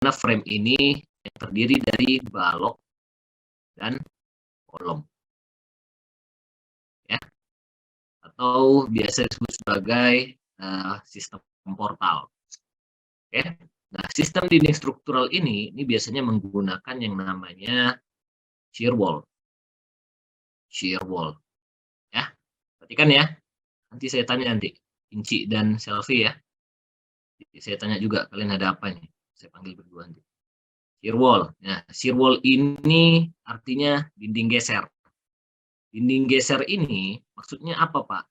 mana frame ini yang terdiri dari balok dan kolom, ya, atau biasa disebut sebagai sistem portal. Oke. Nah, sistem dinding struktural ini biasanya menggunakan yang namanya shear wall. Shear wall. Ya. Perhatikan ya. Nanti saya tanya nanti Inci dan Selfie ya. Saya tanya juga kalian ada apa nih? Saya panggil berdua nanti. Shear wall. Nah, shear wall ini artinya dinding geser. Dinding geser ini maksudnya apa, Pak?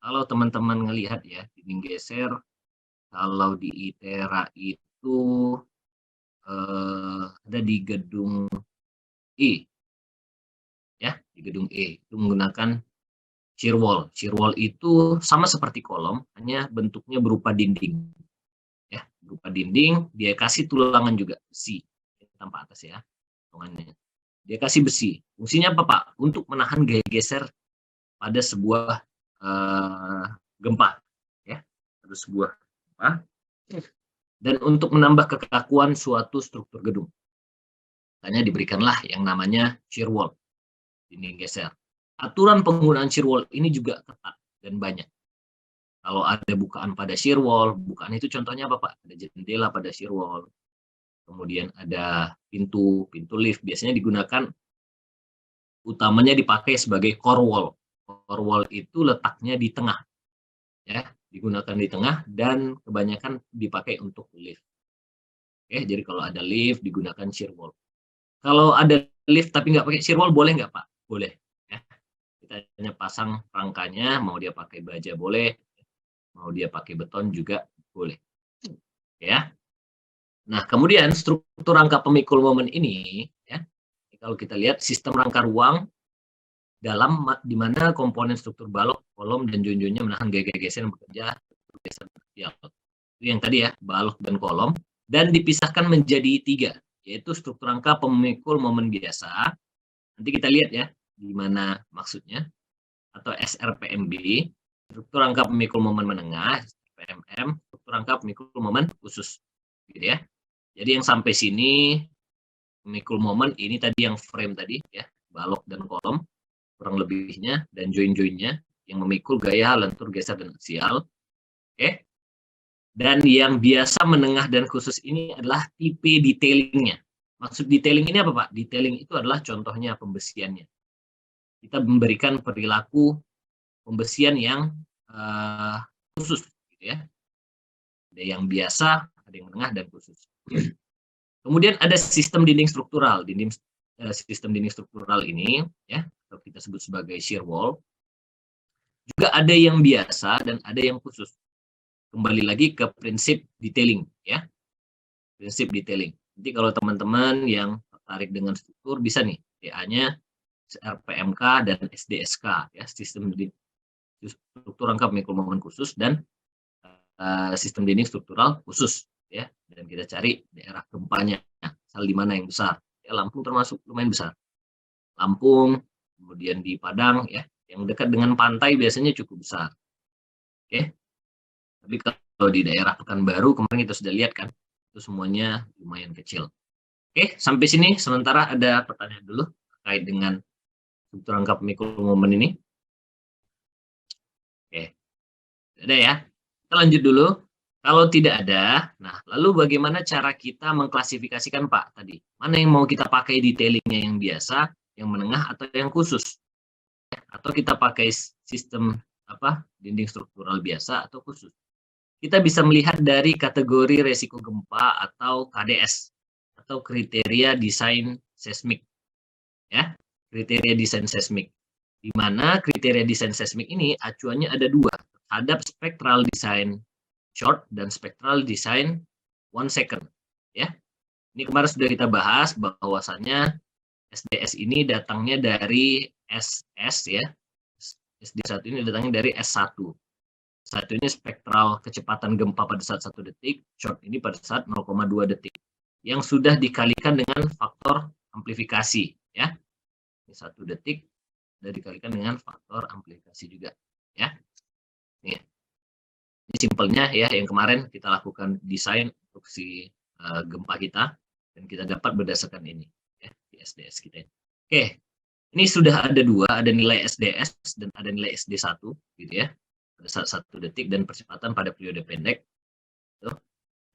Kalau teman-teman ngelihat ya, dinding geser kalau di ITERA itu ada di gedung E, ya, di gedung E itu menggunakan shear wall. Shear wall itu sama seperti kolom, hanya bentuknya berupa dinding, ya, berupa dinding. Dia kasih tulangan juga besi, tanpa atas ya, tulangannya. Dia kasih besi. Fungsinya apa, Pak? Untuk menahan gaya geser pada sebuah gempa, ya, pada sebuah gempa, dan untuk menambah kekakuan suatu struktur gedung. Makanya diberikanlah yang namanya shear wall, dinding geser. Aturan penggunaan shear wall ini juga ketat dan banyak. Kalau ada bukaan pada shear wall, bukaan itu contohnya apa, Pak? Ada jendela pada shear wall, kemudian ada pintu lift, biasanya digunakan, utamanya dipakai sebagai core wall. Core wall itu letaknya di tengah, ya, digunakan di tengah dan kebanyakan dipakai untuk lift. Oke, jadi kalau ada lift digunakan shear wall. Kalau ada lift tapi nggak pakai shear wall, boleh nggak, Pak? Boleh. Ya. Kita hanya pasang rangkanya, mau dia pakai baja boleh, mau dia pakai beton juga boleh. Ya. Nah, kemudian struktur rangka pemikul momen ini, ya, kalau kita lihat sistem rangka ruang dalam di mana komponen struktur balok, kolom, dan join-joinnya menahan gaya geser yang bekerja geser vertikal. Itu yang tadi ya, balok dan kolom, dan dipisahkan menjadi 3, yaitu struktur rangka pemikul momen biasa. Nanti kita lihat ya, di mana maksudnya, atau SRPMB, struktur rangka pemikul momen menengah, PMM, struktur rangka pemikul momen khusus, gitu ya. Jadi yang sampai sini pemikul momen ini tadi yang frame tadi ya, balok dan kolom kurang lebihnya, dan join-joinnya yang memikul gaya, lentur, geser, dan aksial. Oke. Dan yang biasa, menengah, dan khusus ini adalah tipe detailingnya. Maksud detailing ini apa, Pak? Detailing itu adalah contohnya pembesiannya. Kita memberikan perilaku pembesian yang khusus, gitu ya. Ada yang biasa, ada yang menengah, dan khusus. Kemudian ada sistem dinding struktural. Sistem dinding struktural ini, ya, atau kita sebut sebagai shear wall, juga ada yang biasa dan ada yang khusus. Kembali lagi ke prinsip detailing, ya. Prinsip detailing. Jadi kalau teman-teman yang tertarik dengan struktur, bisa nih TA-nya RPMK dan SDSK, ya, sistem struktur rangka pemikul momen khusus dan sistem dinding struktural khusus, ya. Dan kita cari daerah gempanya, asal di mana yang besar. Ya, Lampung termasuk lumayan besar. Lampung, kemudian di Padang, ya, yang dekat dengan pantai biasanya cukup besar. Oke. Tapi kalau di daerah Pekanbaru kemarin kita sudah lihat kan, itu semuanya lumayan kecil. Oke, sampai sini sementara ada pertanyaan dulu terkait dengan struktur rangka pemikul momen ini. Oke, ada ya. Kita lanjut dulu. Kalau tidak ada, nah lalu bagaimana cara kita mengklasifikasikan, Pak, tadi? Mana yang mau kita pakai detailingnya, yang biasa, yang menengah, atau yang khusus? Atau kita pakai sistem dinding struktural biasa atau khusus? Kita bisa melihat dari kategori resiko gempa atau KDS, atau kriteria desain seismik, ya, kriteria desain seismik, di mana kriteria desain seismik ini acuannya ada 2, terhadap spectral design short dan spectral design 1 second, ya. Ini kemarin sudah kita bahas bahwasannya SDS ini datangnya dari SS, ya. SD1 ini datangnya dari S1. S1 ini spektral kecepatan gempa pada saat 1 detik, short ini pada saat 0,2 detik. Yang sudah dikalikan dengan faktor amplifikasi, ya. Ini 1 detik sudah dikalikan dengan faktor amplifikasi juga, ya. Ini simpelnya ya, yang kemarin kita lakukan desain untuk si gempa kita, dan kita dapat berdasarkan ini ya, di SDS kita. Oke, ini sudah ada dua, ada nilai SDS dan ada nilai SD1 gitu ya, pada saat 1 detik dan percepatan pada periode pendek. Tuh.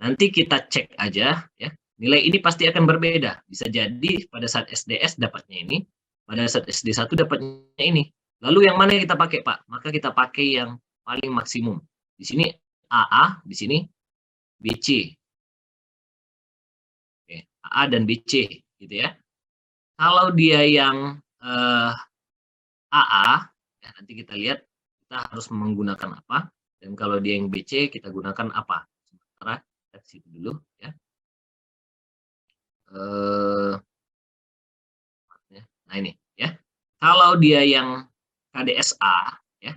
Nanti kita cek aja ya, nilai ini pasti akan berbeda. Bisa jadi pada saat SDS dapatnya ini, pada saat SD1 dapatnya ini. Lalu yang mana yang kita pakai, Pak? Maka kita pakai yang paling maksimum. Di sini AA, di sini BC. Oke, AA dan BC gitu ya. Kalau dia yang AA, ya nanti kita lihat kita harus menggunakan apa, dan kalau dia yang BC kita gunakan apa. Sementara kita ke situ dulu ya. Nah ini ya. Kalau dia yang KDSA ya,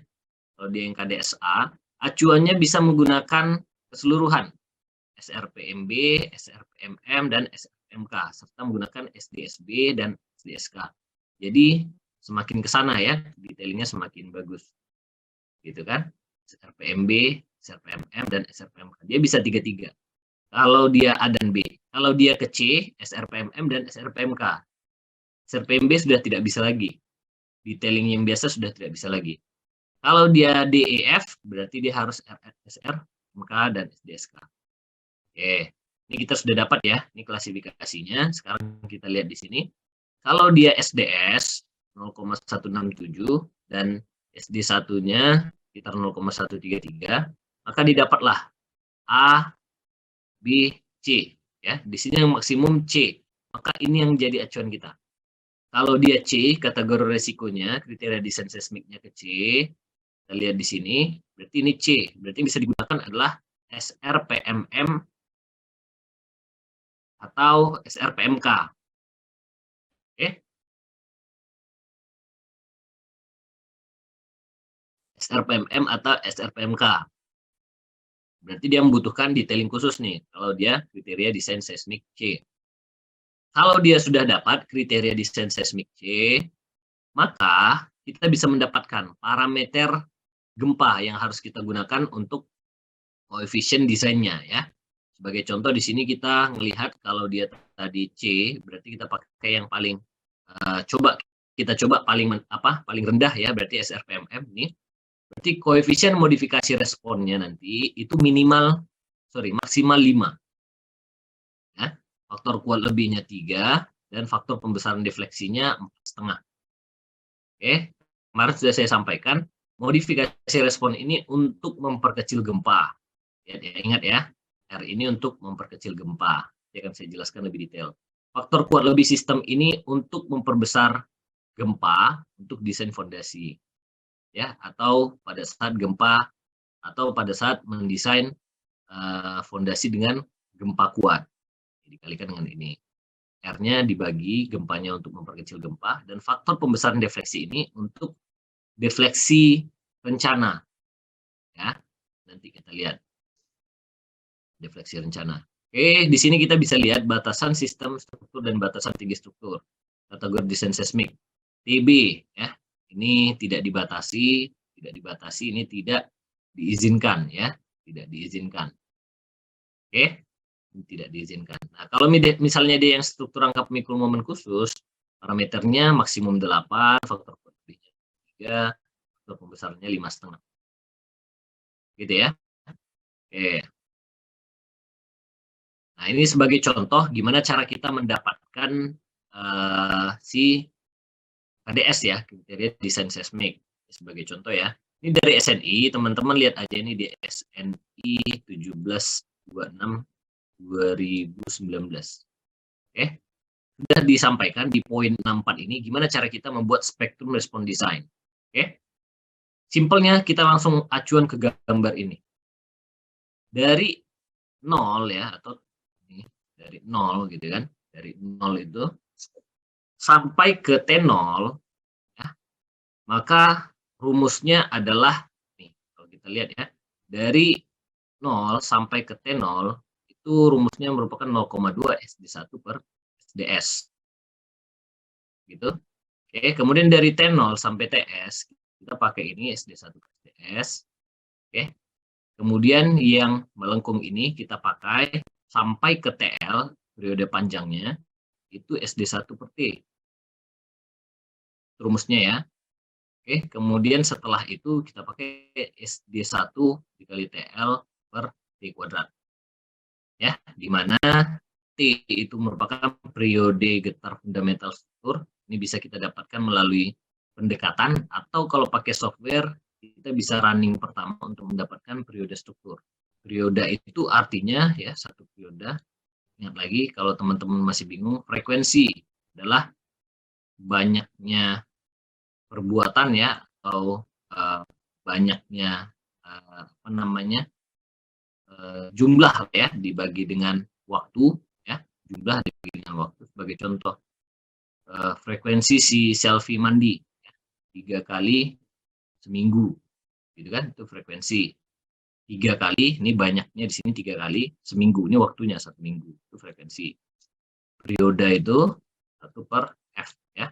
kalau dia yang KDSA, acuannya bisa menggunakan keseluruhan SRPMB, SRPMM, dan SRPMK, serta menggunakan SDSB dan SDSK. Jadi semakin ke sana ya, detailingnya semakin bagus. Gitu kan? SRPMB, SRPMM, dan SRPMK. Dia bisa tiga-tiga. Kalau dia A dan B. Kalau dia ke C, SRPMM dan SRPMK. SRPMB sudah tidak bisa lagi. Detailing yang biasa sudah tidak bisa lagi. Kalau dia DEF, berarti dia harus SRPMK dan SDSK. Oke, ini kita sudah dapat ya, ini klasifikasinya. Sekarang kita lihat di sini. Kalau dia SDS 0,167 dan SD1-nya sekitar 0,133, maka didapatlah A, B, C. Ya, di sini yang maksimum C. Maka ini yang jadi acuan kita. Kalau dia C, kategori resikonya, kriteria desain seismiknya ke C, kita lihat di sini, berarti ini C. Berarti bisa digunakan adalah SRPMM atau SRPMK. Oke. SRPMM atau SRPMK. Berarti dia membutuhkan detailing khusus nih, kalau dia kriteria desain seismik C. Kalau dia sudah dapat kriteria desain seismik C, maka kita bisa mendapatkan parameter gempa yang harus kita gunakan untuk koefisien desainnya ya. Sebagai contoh di sini kita melihat kalau dia tadi C, berarti kita pakai yang paling kita coba paling rendah ya, berarti SRPMM ini. Berarti koefisien modifikasi responnya nanti itu maksimal 5. Ya. Faktor kuat lebihnya 3 dan faktor pembesaran defleksinya 4,5. Oke, kemarin sudah saya sampaikan, modifikasi respon ini untuk memperkecil gempa. Ya, ingat ya, R ini untuk memperkecil gempa. Ini akan saya jelaskan lebih detail. Faktor kuat lebih sistem ini untuk memperbesar gempa untuk desain fondasi. Ya, atau pada saat gempa atau pada saat mendesain fondasi dengan gempa kuat. Dikalikan dengan ini. R-nya dibagi, gempanya untuk memperkecil gempa, dan faktor pembesaran defleksi ini untuk defleksi rencana. Ya, nanti kita lihat defleksi rencana. Oke, di sini kita bisa lihat batasan sistem struktur dan batasan tinggi struktur. Kategori desain seismik. TB ya. Ini tidak dibatasi, ini tidak diizinkan ya, tidak diizinkan. Oke, tidak diizinkan. Nah, kalau misalnya dia yang struktur rangka pemikul momen khusus, parameternya maksimum 8, faktor lebihnya 3, faktor pembesarannya 5,5. Gitu ya. Oke. Nah, ini sebagai contoh gimana cara kita mendapatkan si KDS ya, kriteria desain seismik. Sebagai contoh ya. Ini dari SNI, teman-teman lihat aja ini di SNI 1726 2019. Oke. Sudah disampaikan di poin 64 ini gimana cara kita membuat spektrum respon design. Oke. Simpelnya kita langsung acuan ke gambar ini. Dari 0 ya, atau ini dari 0 gitu kan. Dari 0 itu sampai ke T0 ya. Maka rumusnya adalah nih, kalau kita lihat ya, dari 0 sampai ke T0 itu rumusnya merupakan 0,2 SD1 per SDS. Gitu. Oke, kemudian dari T0 sampai TS kita pakai ini SD1 per SDS. Oke. Kemudian yang melengkung ini kita pakai sampai ke TL, periode panjangnya, itu SD1 per T. Rumusnya ya. Oke, kemudian setelah itu kita pakai SD1 dikali TL per T kuadrat. Ya, di mana T itu merupakan periode getar fundamental struktur. Ini bisa kita dapatkan melalui pendekatan, atau kalau pakai software, kita bisa running pertama untuk mendapatkan periode struktur. Periode itu artinya, ya, satu periode. Ingat lagi, kalau teman-teman masih bingung, frekuensi adalah banyaknya perbuatan, ya, atau banyaknya apa namanya, jumlah, ya, dibagi dengan waktu, ya, jumlah dibagi dengan waktu. Sebagai contoh, frekuensi si selfie mandi, ya, 3 kali seminggu, gitu kan, itu frekuensi. 3 kali, ini banyaknya di sini 3 kali seminggu, ini waktunya 1 minggu, itu frekuensi. Periode itu 1 per F, ya,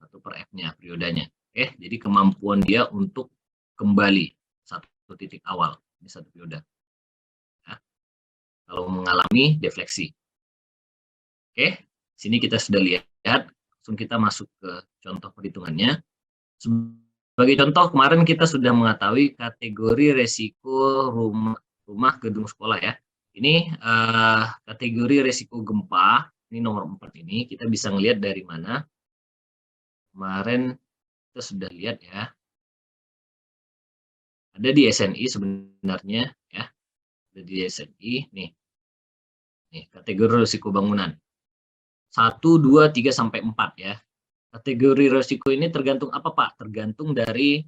1 per F-nya, periodenya. Oke, jadi kemampuan dia untuk kembali satu titik awal, ini satu periode. Ya, kalau mengalami defleksi. Oke, sini kita sudah lihat, langsung kita masuk ke contoh perhitungannya. Sebagai contoh, kemarin kita sudah mengetahui kategori resiko rumah gedung sekolah, ya. Ini kategori resiko gempa, ini nomor 4 ini, kita bisa ngelihat dari mana. Kemarin kita sudah lihat, ya. Ada di SNI sebenarnya, ya. Ada di SNI, nih. Nih, kategori resiko bangunan. 1, 2, 3, sampai 4, ya. Kategori resiko ini tergantung apa, Pak? Tergantung dari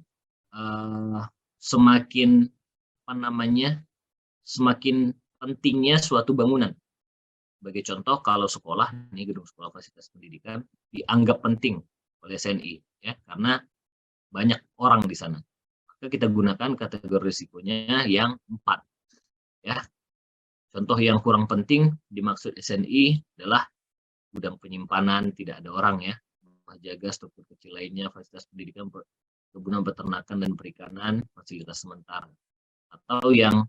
semakin apa namanya, semakin pentingnya suatu bangunan. Sebagai contoh, kalau sekolah, ini gedung sekolah fasilitas pendidikan, dianggap penting oleh SNI, ya, karena banyak orang di sana. Maka kita gunakan kategori risikonya yang 4, ya. Contoh yang kurang penting dimaksud SNI adalah gudang penyimpanan, tidak ada orang, ya. Rumah jaga, struktur kecil lainnya, fasilitas pendidikan, kebunan peternakan dan perikanan, fasilitas sementara. Atau yang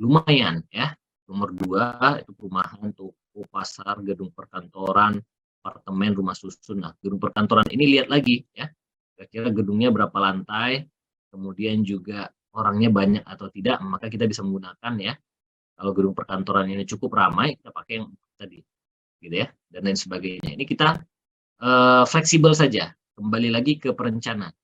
lumayan, ya. Nomor 2 itu perumahan, toko, pasar, gedung perkantoran, apartemen, rumah susun. Nah, gedung perkantoran ini lihat lagi, ya. Kira-kira gedungnya berapa lantai, kemudian juga orangnya banyak atau tidak, maka kita bisa menggunakan, ya. Kalau gedung perkantoran ini cukup ramai, kita pakai yang tadi, gitu ya, dan lain sebagainya. Ini kita fleksibel saja, kembali lagi ke perencanaan.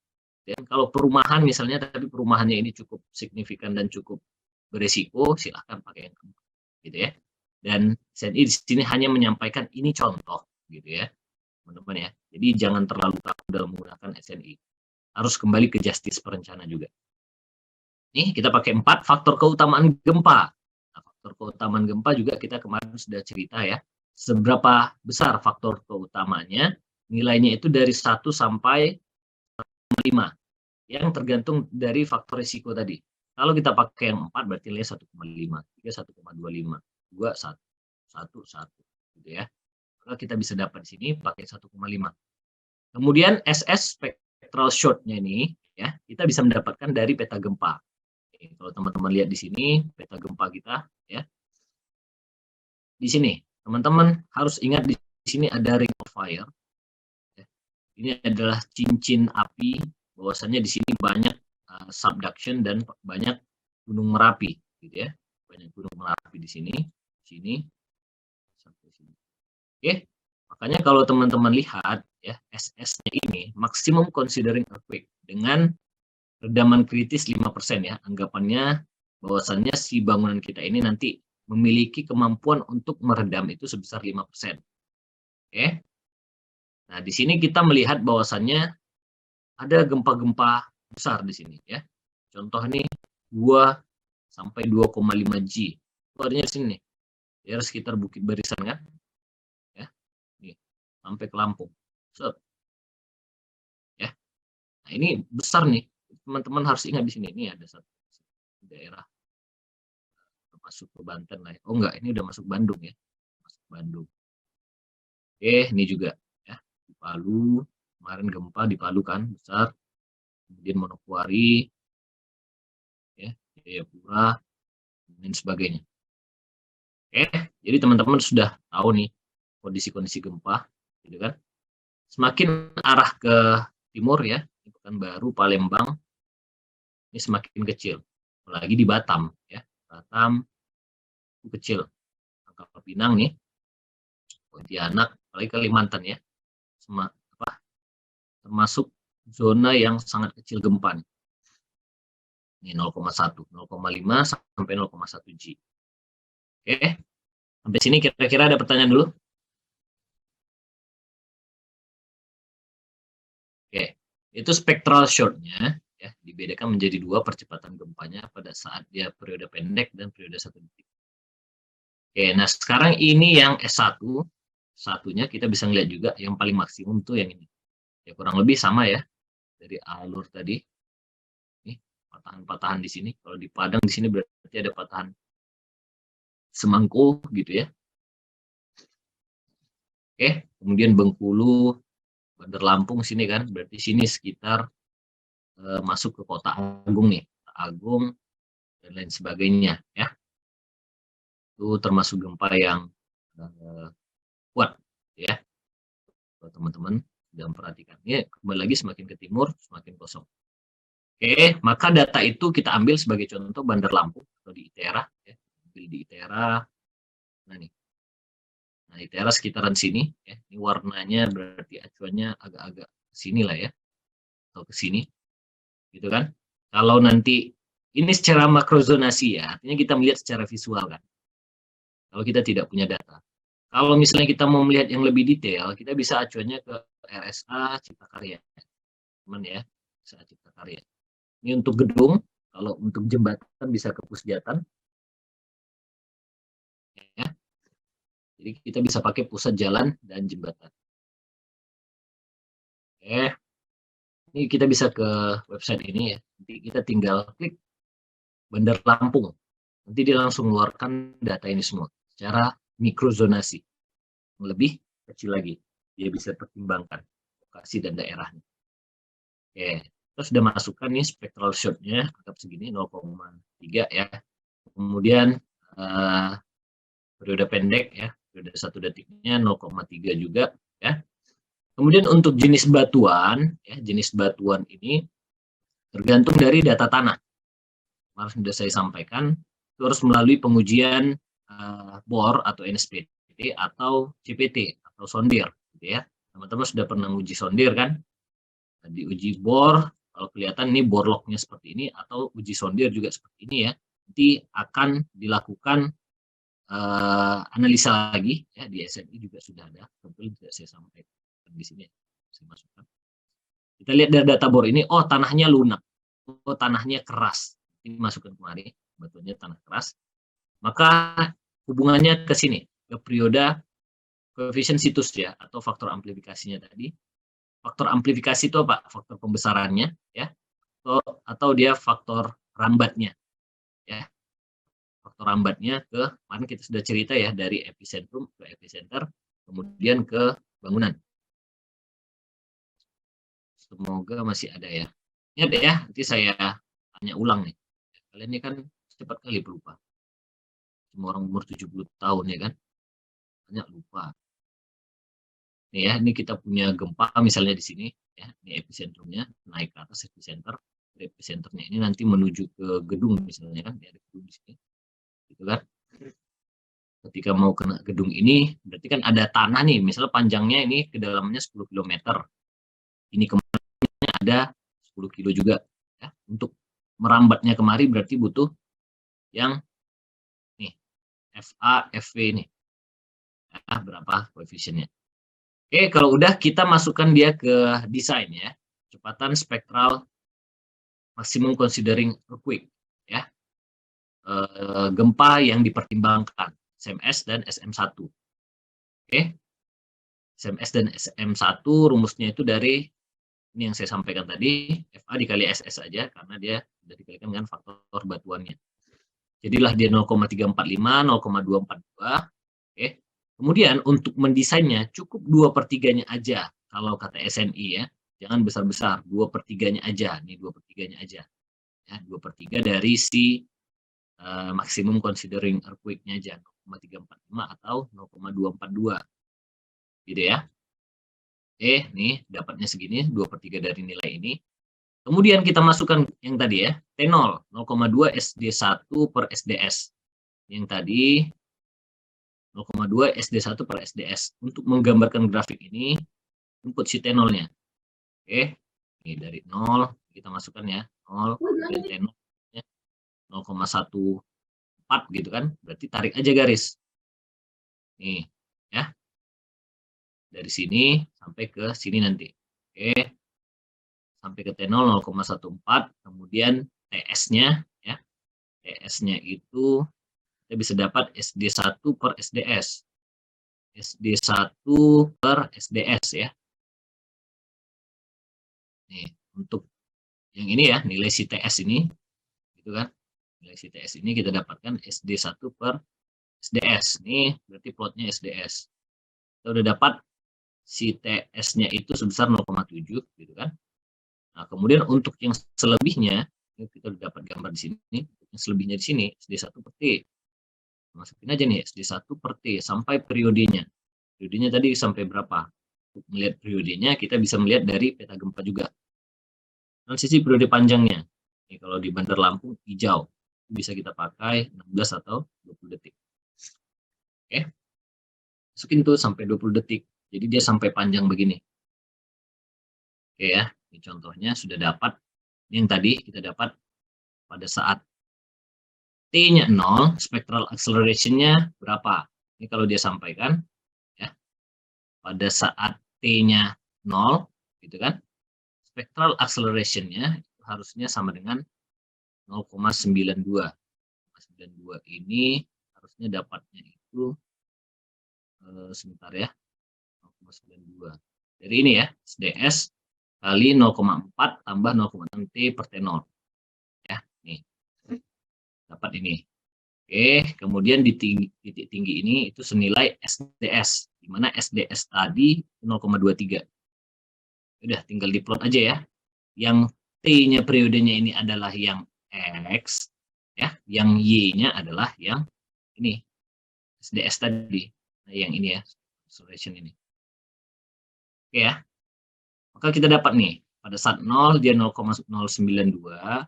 Dan kalau perumahan misalnya, tapi perumahannya ini cukup signifikan dan cukup beresiko, silahkan pakai yang keempat, gitu ya. Dan SNI di sini hanya menyampaikan ini contoh, gitu ya, teman-teman, ya. Jadi jangan terlalu takut dalam menggunakan SNI. Harus kembali ke justice perencana juga. Nih, kita pakai 4 faktor keutamaan gempa. Nah, faktor keutamaan gempa juga kita kemarin sudah cerita, ya. Seberapa besar faktor keutamanya, nilainya itu dari 1 sampai 5, yang tergantung dari faktor risiko tadi. Kalau kita pakai yang 4 berarti nilai 1,5, 3 1,25, 2 1, 1 1, gitu ya. Maka kita bisa dapat di sini pakai 1,5. Kemudian SS spectral short-nya ini, ya, kita bisa mendapatkan dari peta gempa. Kalau teman-teman lihat di sini peta gempa kita, ya. Di sini teman-teman harus ingat, di sini ada ring of fire. Ini adalah cincin api, bahwasannya di sini banyak subduction dan banyak gunung Merapi, gitu ya. Banyak gunung Merapi di sini, sampai sini. Oke, makanya kalau teman-teman lihat, ya, SS-nya ini maximum considering earthquake dengan redaman kritis 5%, ya. Anggapannya bahwasannya si bangunan kita ini nanti memiliki kemampuan untuk meredam itu sebesar 5%. Oke. Nah, di sini kita melihat bahwasannya ada gempa-gempa besar di sini, ya. Contoh nih 2 sampai 2,5 G. Itu adanya di sini nih. Ya, sekitar Bukit Barisan, kan. Ya. Nih, sampai ke Lampung. Set. Ya. Nah, ini besar nih. Teman-teman harus ingat di sini. Ini ada satu daerah masuk ke Banten lah. Oh enggak, ini udah masuk Bandung, ya. Masuk Bandung. Oke, ini juga, ya. Di Palu, kemarin gempa di Palu kan besar. Kemudian Manokwari, ya, Jayapura, dan sebagainya. Oke, jadi teman-teman sudah tahu nih kondisi-kondisi gempa, gitu kan. Semakin arah ke timur ya, di Pekanbaru, Palembang, ini semakin kecil. Apalagi di Batam ya. Batam itu kecil. Pangkal Pinang nih, Pontianak, apalagi Kalimantan ya. Termasuk zona yang sangat kecil gempa nih. Ini 0,1, 0,5 sampai 0,1 G. Oke, sampai sini kira-kira ada pertanyaan dulu? Oke, itu spectral short-nya ya, dibedakan menjadi dua percepatan gempanya pada saat dia periode pendek dan periode 1 detik. Oke, nah sekarang ini yang S1, satunya kita bisa ngeliat juga yang paling maksimum tuh yang ini. Ya kurang lebih sama ya dari alur tadi. Nih, patahan-patahan di sini. Kalau di Padang di sini berarti ada patahan semangko gitu ya. Oke, kemudian Bengkulu, Bandar Lampung sini kan, berarti sini sekitar masuk ke Kota Agung nih, Kota Agung dan lain sebagainya ya. Itu termasuk gempa yang kuat ya. Kalau teman-teman sudah memperhatikan. Ini kembali lagi semakin ke timur semakin kosong. Oke, maka data itu kita ambil sebagai contoh Bandar Lampung atau di ITERA ya. Ambil di ITERA. Nah nih. Nah, ITERA sekitaran sini ya. Ini warnanya berarti acuannya agak-agak sini lah ya. Atau ke sini. Gitu kan. Kalau nanti ini secara makrozonasi ya, artinya kita melihat secara visual kan. Kalau kita tidak punya data. Kalau misalnya kita mau melihat yang lebih detail, kita bisa acuannya ke RSA Cipta Karya. Teman ya, RSA Cipta Karya. Ini untuk gedung, kalau untuk jembatan bisa ke Pusjatan. Ya. Jadi kita bisa pakai pusat jalan dan jembatan. Oke. Ini kita bisa ke website ini ya. Nanti kita tinggal klik Bandar Lampung. Nanti dia langsung mengeluarkan data ini semua secara mikrozonasi. Lebih kecil lagi. Dia bisa pertimbangkan lokasi dan daerahnya. Oke. Kita sudah masukkan nih spectral short-nya, anggap segini 0,3 ya. Kemudian periode pendek ya, periode 1 detiknya 0,3 juga ya. Kemudian untuk jenis batuan, ya, jenis batuan ini tergantung dari data tanah. Kemarin sudah saya sampaikan, itu harus melalui pengujian BOR atau NSPT atau CPT atau sondir, gitu ya. Teman-teman sudah pernah uji sondir kan? Diuji BOR, kalau kelihatan ini bor lognya seperti ini, atau uji sondir juga seperti ini ya. Nanti akan dilakukan analisa lagi ya, di SNI juga sudah ada, kebetulan tidak saya sampaikan di sini saya masukkan. Kita lihat dari data bor ini, oh tanahnya lunak, oh tanahnya keras, ini masukkan kemari, batuannya tanah keras, maka hubungannya ke sini, ke periode koefisien situs ya, atau faktor amplifikasinya tadi. Faktor amplifikasi itu apa? Faktor pembesarannya ya, atau dia faktor rambatnya ya. Faktor rambatnya ke, kemarin kita sudah cerita ya, dari epicentrum ke epicenter, kemudian ke bangunan. Semoga masih ada ya. Ingat ya, nanti saya tanya ulang nih. Kalian ini kan cepat kali pelupa. Semua orang umur 70 tahun ya kan, banyak lupa. Nih ya, ini kita punya gempa misalnya di sini ya, ini epicentrumnya naik ke atas epicenter. Epicenternya ini nanti menuju ke gedung misalnya kan, ada gedung di sini. Gitu kan. Ketika mau kena gedung ini, berarti kan ada tanah nih, misalnya panjangnya ini ke dalamnya 10 km. Ini kemarinya ada 10 kilo juga. Ya. Untuk merambatnya kemari berarti butuh yang nih, FA, FV nih. Ya, berapa koefisiennya. Oke, kalau udah kita masukkan dia ke desain ya. Kecepatan spektral maximum considering earthquake. Ya. Gempa yang dipertimbangkan. SMS dan SM1. Oke. SMS dan SM1 rumusnya itu dari ini yang saya sampaikan tadi, FA dikali SS saja karena dia sudah dikalikan dengan faktor batuannya. Jadilah dia 0,345, 0,242. Oke. Kemudian untuk mendesainnya cukup 2/3-nya aja kalau kata SNI ya. Jangan besar-besar, 2/3-nya aja. Nih 2/3-nya aja. Ya, 2/3 dari si maksimum considering earthquake-nya aja. 0,345 atau 0,242. Gitu ya. Oke, nih dapatnya segini, 2/3 dari nilai ini. Kemudian kita masukkan yang tadi ya, T0, 0,2 SD1 per SDS. Yang tadi 0,2 SD1 per SDS. Untuk menggambarkan grafik ini, input si T0-nya. Oke, ini dari 0, kita masukkan ya, 0, kemudian T0, 0,14 gitu kan, berarti tarik aja garis. Nih, ya. Dari sini sampai ke sini nanti. Oke, sampai ke T0 0,14, kemudian TS-nya ya. TS-nya itu kita bisa dapat SD1 per SDS. SD1 per SDS ya. Nih, untuk yang ini ya, nilai si TS ini gitu kan. Nilai si TS ini kita dapatkan SD1 per SDS. Nih, berarti plotnya SDS. Kita udah dapat si TS-nya itu sebesar 0,7 gitu kan. Nah, kemudian untuk yang selebihnya, kita udah dapat gambar di sini. Yang selebihnya di sini SD1 per T. Masukin aja nih SD1 per T sampai periodenya. Periodenya tadi sampai berapa? Untuk melihat periodenya kita bisa melihat dari peta gempa juga. Transisi periode panjangnya. Ini kalau di Bandar Lampung hijau. Bisa kita pakai 16 atau 20 detik. Oke. Masukin tuh sampai 20 detik. Jadi dia sampai panjang begini. Oke ya. Ini contohnya sudah dapat. Yang tadi kita dapat pada saat T-nya 0, spectral acceleration-nya berapa? Ini kalau dia sampaikan, ya, pada saat T-nya 0, gitu kan, spectral acceleration-nya harusnya sama dengan 0,92. 0,92 ini harusnya dapatnya itu, sebentar ya, 0,92. Dari ini ya, SDS kali 0,4 tambah 0,6 T per T0. Ya, nih. Dapat ini. Oke, kemudian di titik tinggi ini itu senilai SDS, di mana SDS tadi 0,23. Udah, tinggal diplot aja ya. Yang T-nya periodenya ini adalah yang X, ya. Yang Y-nya adalah yang ini, SDS tadi. Nah, yang ini ya, acceleration ini. Oke ya. Maka kita dapat nih, pada saat 0 dia 0,092,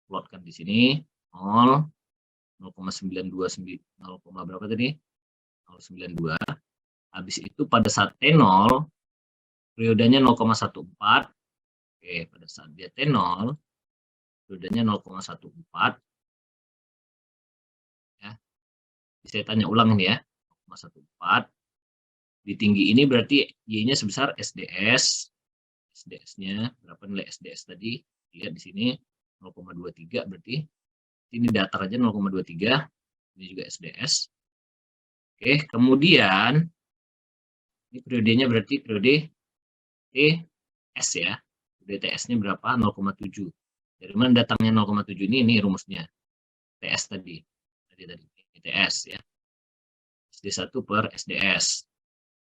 plotkan di sini 0, 0,929, 0, berapa tadi? 0,92. Habis itu pada saat T0 periodenya 0,14. Oke, pada saat dia T0 periodenya 0,14 ya. Saya tanya ulang nih ya, 0,14. Di tinggi ini berarti Y-nya sebesar SDS. SDS-nya berapa nilai SDS tadi? Lihat di sini 0,23, berarti ini datar aja 0,23. Ini juga SDS. Oke, kemudian ini periodenya berarti periode TS ya. Periode TS-nya berapa? 0,7. Dari mana datangnya 0,7 ini rumusnya. TS tadi. Tadi TS ya. SD1 per SDS.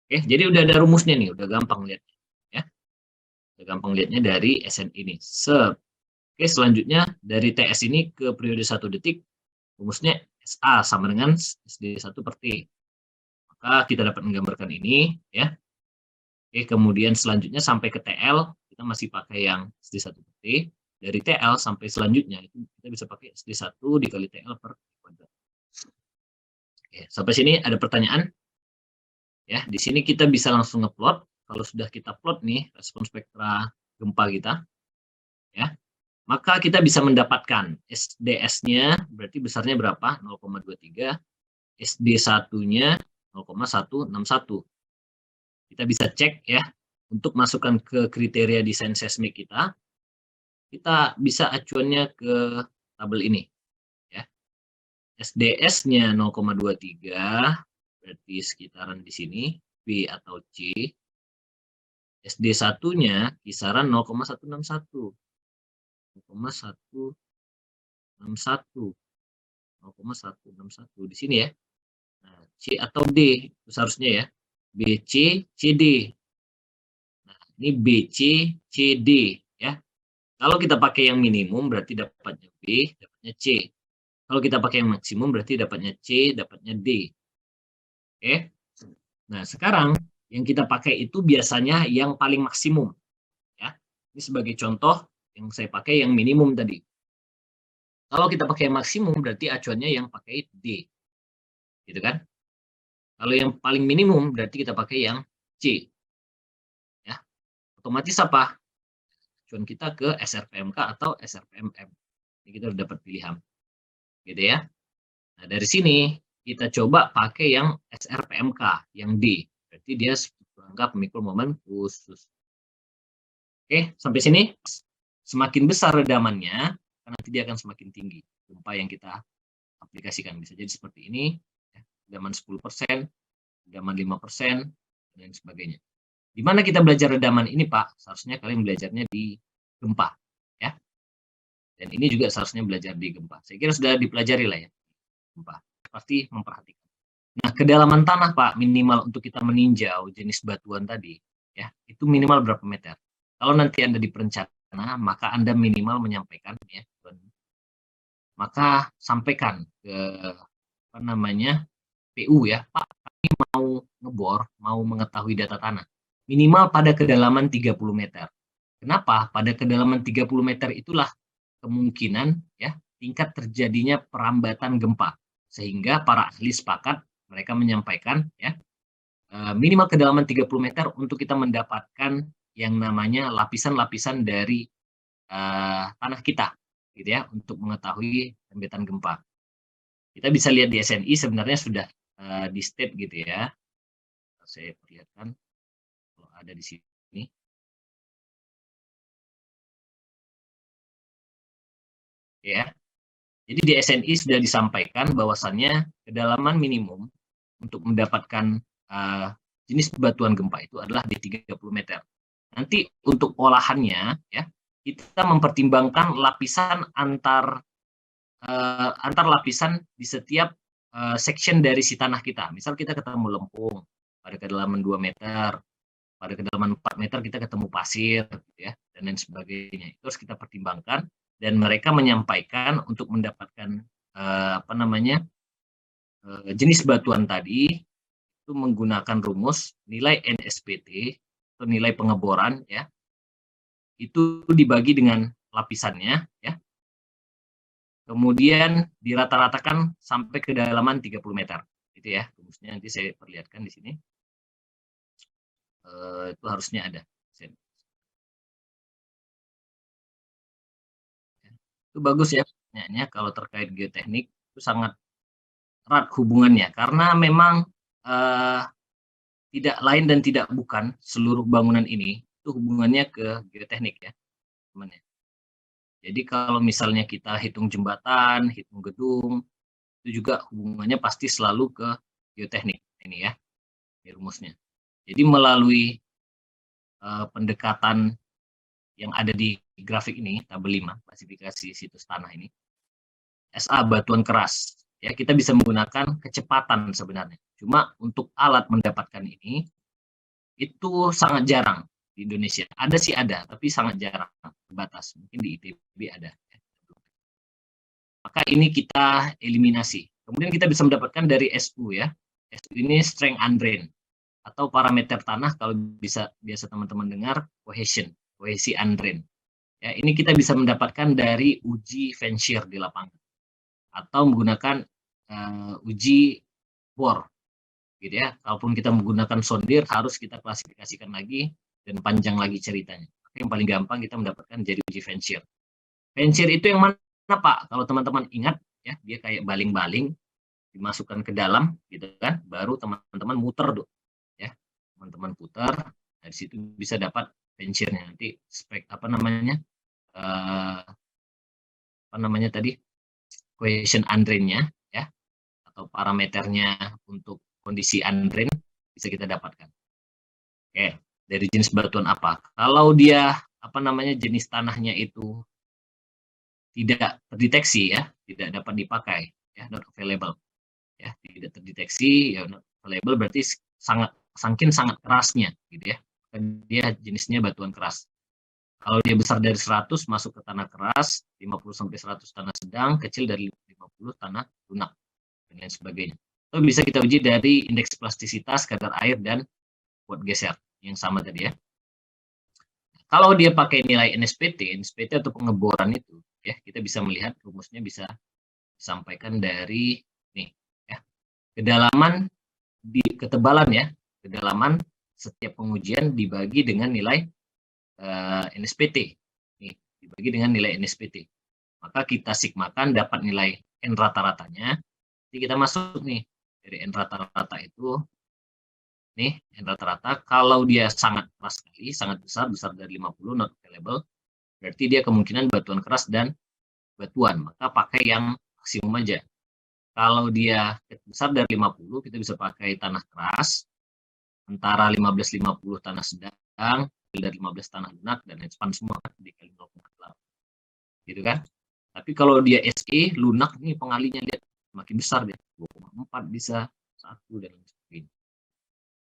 Oke, jadi udah ada rumusnya nih, udah gampang lihatnya ya. Udah gampang lihatnya dari SN ini. Oke, selanjutnya dari TS ini ke periode 1 detik, rumusnya SA sama dengan SD1 per T. Maka kita dapat menggambarkan ini ya. Oke, kemudian selanjutnya sampai ke TL, kita masih pakai yang SD1 per T. Dari TL sampai selanjutnya, itu kita bisa pakai SD1 dikali TL per kuadrat. Oke, sampai sini ada pertanyaan? Ya, di sini kita bisa langsung ngeplot. Kalau sudah kita plot nih, respon spektra gempa kita, ya, maka kita bisa mendapatkan SDS-nya, berarti besarnya berapa? 0,23. SD1-nya 0,161. Kita bisa cek ya, untuk masukkan ke kriteria desain seismik kita bisa acuannya ke tabel ini ya. SDS-nya 0,23 berarti sekitaran di sini B atau C. SD1-nya kisaran 0,161. 0,161. 0,161 di sini ya. Nah, C atau D itu seharusnya ya. BC, CD. Nah, ini BC, CD ya. Kalau kita pakai yang minimum berarti dapatnya B, dapatnya C. Kalau kita pakai yang maksimum berarti dapatnya C, dapatnya D. Oke. Nah, sekarang yang kita pakai itu biasanya yang paling maksimum, ya. Ini sebagai contoh yang saya pakai yang minimum tadi. Kalau kita pakai yang maksimum berarti acuannya yang pakai D, gitu kan. Kalau yang paling minimum berarti kita pakai yang C, ya. Otomatis apa? Acuan kita ke SRPMK atau SRPMM. Ini kita udah dapat pilihan, gitu ya. Nah, dari sini kita coba pakai yang SRPMK, yang D. Berarti dia rangka pemikul momen khusus. Oke, sampai sini. Semakin besar redamannya, nanti dia akan semakin tinggi gempa yang kita aplikasikan. Bisa jadi seperti ini, ya, redaman 10%, redaman 5%, dan sebagainya. Di mana kita belajar redaman ini, Pak? Seharusnya kalian belajarnya di gempa, ya. Dan ini juga seharusnya belajar di gempa. Saya kira sudah dipelajari lah ya, gempa. Pasti memperhatikan. Nah, kedalaman tanah, Pak, minimal untuk kita meninjau jenis batuan tadi, ya, itu minimal berapa meter? Kalau nanti Anda di perencanaan, maka Anda minimal menyampaikan, ya, maka sampaikan ke apa namanya PU ya, Pak, kami mau ngebor, mau mengetahui data tanah. Minimal pada kedalaman 30 meter. Kenapa? Pada kedalaman 30 meter itulah kemungkinan ya tingkat terjadinya perambatan gempa. Sehingga para ahli sepakat mereka menyampaikan ya minimal kedalaman 30 meter untuk kita mendapatkan yang namanya lapisan-lapisan dari tanah kita gitu ya untuk mengetahui rentetan gempa. Kita bisa lihat di SNI sebenarnya sudah di state gitu ya. Saya perlihatkan kalau ada di sini. Ya. Jadi di SNI sudah disampaikan bahwasannya kedalaman minimum untuk mendapatkan jenis batuan gempa itu adalah di 30 meter. Nanti untuk olahannya ya kita mempertimbangkan lapisan antar lapisan di setiap section dari si tanah kita. Misal kita ketemu lempung pada kedalaman 2 meter, pada kedalaman 4 meter kita ketemu pasir, gitu ya, dan lain sebagainya. Itu harus kita pertimbangkan dan mereka menyampaikan untuk mendapatkan jenis batuan tadi itu menggunakan rumus nilai NSPT atau nilai pengeboran ya. Itu dibagi dengan lapisannya ya. Kemudian dirata-ratakan sampai kedalaman 30 meter. Gitu ya, rumusnya nanti saya perlihatkan di sini. Itu harusnya ada. Itu bagus ya pertanyaannya kalau terkait geoteknik itu sangat erat hubungannya karena memang tidak lain dan tidak bukan seluruh bangunan ini itu hubungannya ke geoteknik ya teman-teman. Jadi kalau misalnya kita hitung jembatan, hitung gedung, itu juga hubungannya pasti selalu ke geoteknik ini ya, ini rumusnya. Jadi melalui pendekatan yang ada di grafik ini, tabel 5, klasifikasi situs tanah ini, SA batuan keras, ya kita bisa menggunakan kecepatan sebenarnya. Cuma untuk alat mendapatkan ini, itu sangat jarang di Indonesia. Ada sih ada, tapi sangat jarang, terbatas. Mungkin di ITB ada. Maka ini kita eliminasi. Kemudian kita bisa mendapatkan dari SU ya. SU ini strength and drain atau parameter tanah kalau bisa biasa teman-teman dengar kohesi and drain. Ya, ini kita bisa mendapatkan dari uji Fanshear di lapangan atau menggunakan uji bor gitu ya. Kalaupun kita menggunakan sondir harus kita klasifikasikan lagi dan panjang lagi ceritanya. Yang paling gampang kita mendapatkan jadi uji Fanshear. Fanshear itu yang mana Pak? Kalau teman-teman ingat ya, dia kayak baling-baling dimasukkan ke dalam gitu kan, baru teman-teman muter tuh ya. Teman-teman putar, dari situ bisa dapat Fanshear-nya. Nanti spek apa namanya tadi question undrain-nya ya atau parameternya untuk kondisi undrain bisa kita dapatkan. Oke, dari jenis batuan apa? Kalau dia jenis tanahnya itu tidak terdeteksi ya, tidak dapat dipakai ya, not available. Ya, tidak terdeteksi ya not available berarti sangat kerasnya gitu ya. Dia jenisnya batuan keras. Kalau dia besar dari 100 masuk ke tanah keras, 50 sampai 100 tanah sedang, kecil dari 50 tanah lunak dan lain sebagainya. Atau bisa kita uji dari indeks plastisitas, kadar air, dan kuat geser, yang sama tadi ya. Kalau dia pakai nilai NSPT atau pengeboran itu, ya kita bisa melihat rumusnya bisa disampaikan dari nih, ya, kedalaman ketebalan ya, kedalaman setiap pengujian dibagi dengan nilai NSPT, nih dibagi dengan nilai NSPT. Maka kita sigmakan dapat nilai N rata-ratanya. Jadi kita masuk nih dari N rata-rata itu, nih N rata-rata kalau dia sangat keras sekali, sangat besar dari 50, not available, berarti dia kemungkinan batuan keras dan batuan, maka pakai yang maksimum aja. Kalau dia besar dari 50, kita bisa pakai tanah keras, antara 15-50 tanah sedang, dari 15 tanah lunak, dan expand semua dikali 0,8. Gitu kan? Tapi kalau dia SE, lunak nih pengalinya lihat makin besar dia, 2,4 bisa, 1 dan lain sebagainya.